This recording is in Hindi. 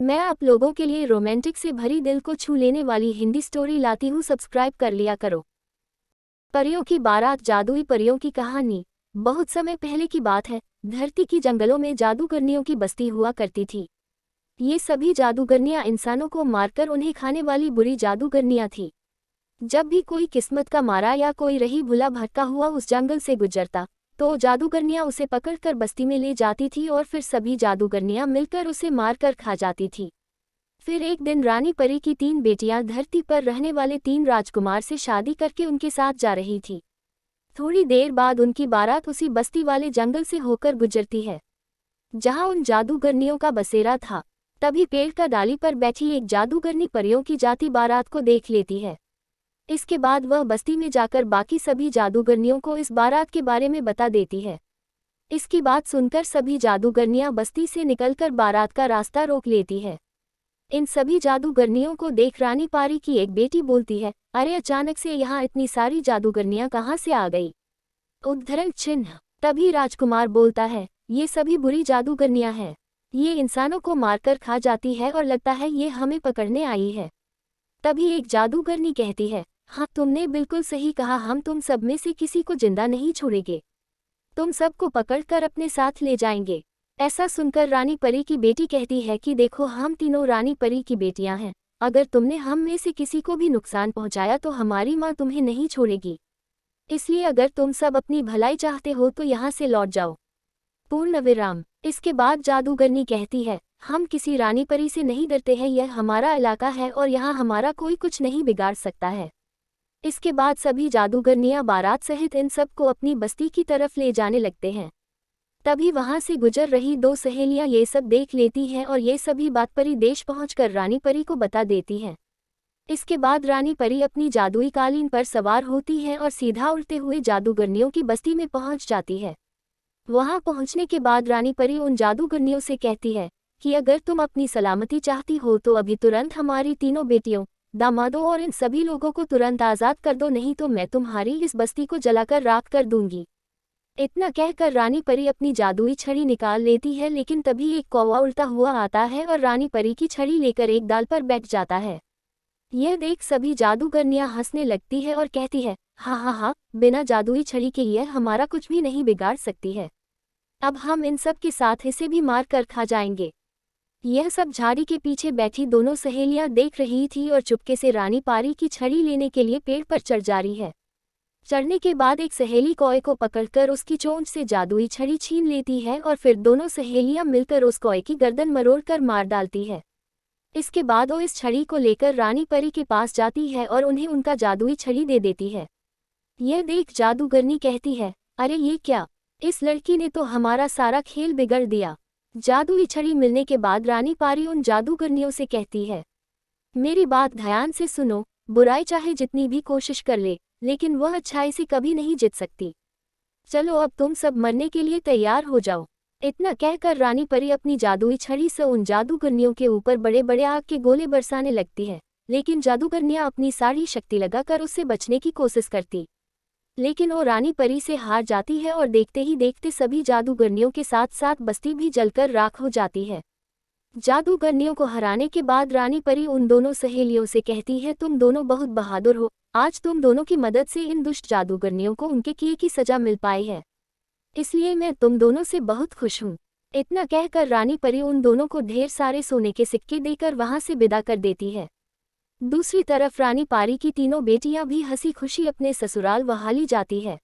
मैं आप लोगों के लिए रोमांटिक से भरी दिल को छू लेने वाली हिंदी स्टोरी लाती हूँ, सब्सक्राइब कर लिया करो। परियों की बारात। जादुई परियों की कहानी। बहुत समय पहले की बात है। धरती की जंगलों में जादूगरनियों की बस्ती हुआ करती थी। ये सभी जादूगरनियां इंसानों को मारकर उन्हें खाने वाली बुरी जादूगरनियां थीं। जब भी कोई किस्मत का मारा या कोई रही भुला भटका हुआ उस जंगल से गुजरता, तो जादूगरनियां उसे पकड़कर बस्ती में ले जाती थी और फिर सभी जादूगरनियां मिलकर उसे मारकर खा जाती थी। फिर एक दिन रानी परी की 3 बेटियां धरती पर रहने वाले 3 राजकुमार से शादी करके उनके साथ जा रही थी। थोड़ी देर बाद उनकी बारात उसी बस्ती वाले जंगल से होकर गुजरती है, जहां उन जादूगरनियों का बसेरा था। तभी पेड़ का डाली पर बैठी एक जादूगरनी परियों की जाती बारात को देख लेती है। इसके बाद वह बस्ती में जाकर बाकी सभी जादूगरनियों को इस बारात के बारे में बता देती है। इसकी बात सुनकर सभी जादूगरनियां बस्ती से निकलकर बारात का रास्ता रोक लेती है। इन सभी जादूगरनियों को देख रानी पारी की एक बेटी बोलती है, अरे अचानक से यहाँ इतनी सारी जादूगरनियां कहाँ से आ गई? उद्धरण चिन्ह। तभी राजकुमार बोलता है, ये सभी बुरी जादूगरनियां हैं। ये इंसानों को मारकर खा जाती है और लगता है ये हमें पकड़ने आई है। तभी एक जादूगरनी कहती है, हाँ तुमने बिल्कुल सही कहा, हम तुम सब में से किसी को जिंदा नहीं छोड़ेंगे। तुम सबको पकड़कर अपने साथ ले जाएंगे। ऐसा सुनकर रानी परी की बेटी कहती है कि देखो, हम तीनों रानी परी की बेटियां हैं। अगर तुमने हम में से किसी को भी नुकसान पहुंचाया तो हमारी माँ तुम्हें नहीं छोड़ेगी। इसलिए अगर तुम सब अपनी भलाई चाहते हो तो यहाँ से लौट जाओ। पूर्ण विराम। इसके बाद जादूगरनी कहती है, हम किसी रानी परी से नहीं डरते हैं, यह हमारा इलाका है और यहाँ हमारा कोई कुछ नहीं बिगाड़ सकता है। इसके बाद सभी जादूगरनियां बारात सहित इन सब को अपनी बस्ती की तरफ ले जाने लगते हैं। तभी वहां से गुजर रही 2 सहेलियां ये सब देख लेती हैं और ये सभी बात परी देश पहुंचकर रानी परी को बता देती हैं। इसके बाद रानी परी अपनी जादुई कालीन पर सवार होती है और सीधा उड़ते हुए जादूगरनियों की बस्ती में पहुंच जाती है। वहां पहुंचने के बाद रानी परी उन जादूगरनियों से कहती है कि अगर तुम अपनी सलामती चाहती हो तो अभी तुरंत हमारी तीनों बेटियों, दामादों और इन सभी लोगों को तुरंत आज़ाद कर दो, नहीं तो मैं तुम्हारी इस बस्ती को जलाकर राख कर दूंगी। इतना कहकर रानी परी अपनी जादुई छड़ी निकाल लेती है, लेकिन तभी एक कौवा उड़ता हुआ आता है और रानी परी की छड़ी लेकर एक डाल पर बैठ जाता है। यह देख सभी जादूगरनियां हंसने लगती है और कहती है, हाँ हाँ हाँ, बिना जादुई छड़ी के यह हमारा कुछ भी नहीं बिगाड़ सकती है। अब हम इन सब के साथ इसे भी मार कर खा जाएंगे। यह सब झाड़ी के पीछे बैठी दोनों सहेलियां देख रही थी और चुपके से रानी पारी की छड़ी लेने के लिए पेड़ पर चढ़ जा रही है। चढ़ने के बाद एक सहेली कौए को पकड़कर उसकी चोंच से जादुई छड़ी छीन लेती है और फिर दोनों सहेलियां मिलकर उस कौए की गर्दन मरोड़कर मार डालती है। इसके बाद वो इस छड़ी को लेकर रानी परी के पास जाती है और उन्हें उनका जादुई छड़ी दे देती है। यह देख जादूगरनी कहती है, अरे ये क्या, इस लड़की ने तो हमारा सारा खेल बिगड़ दिया। जादुई छड़ी मिलने के बाद रानी पारी उन जादूगरनियों से कहती है, मेरी बात ध्यान से सुनो, बुराई चाहे जितनी भी कोशिश कर ले, लेकिन वह अच्छाई से कभी नहीं जीत सकती। चलो अब तुम सब मरने के लिए तैयार हो जाओ। इतना कहकर रानी परी अपनी जादुई छड़ी से उन जादूगरनियों के ऊपर बड़े बड़े आग के गोले बरसाने लगती है, लेकिन जादूगरनियां अपनी सारी शक्ति लगाकर उससे बचने की कोशिश करती, लेकिन वो रानी परी से हार जाती है और देखते ही देखते सभी जादूगरनियों के साथ साथ बस्ती भी जलकर राख हो जाती है। जादूगरनियों को हराने के बाद रानी परी उन दोनों सहेलियों से कहती है, तुम दोनों बहुत बहादुर हो, आज तुम दोनों की मदद से इन दुष्ट जादूगरनियों को उनके किए की सजा मिल पाई है, इसलिए मैं तुम दोनों से बहुत खुश हूँ। इतना कहकर रानी परी उन दोनों को ढेर सारे सोने के सिक्के देकर वहां से विदा कर देती है। दूसरी तरफ रानी पारी की तीनों बेटियां भी हंसी खुशी अपने ससुराल वहाली जाती है।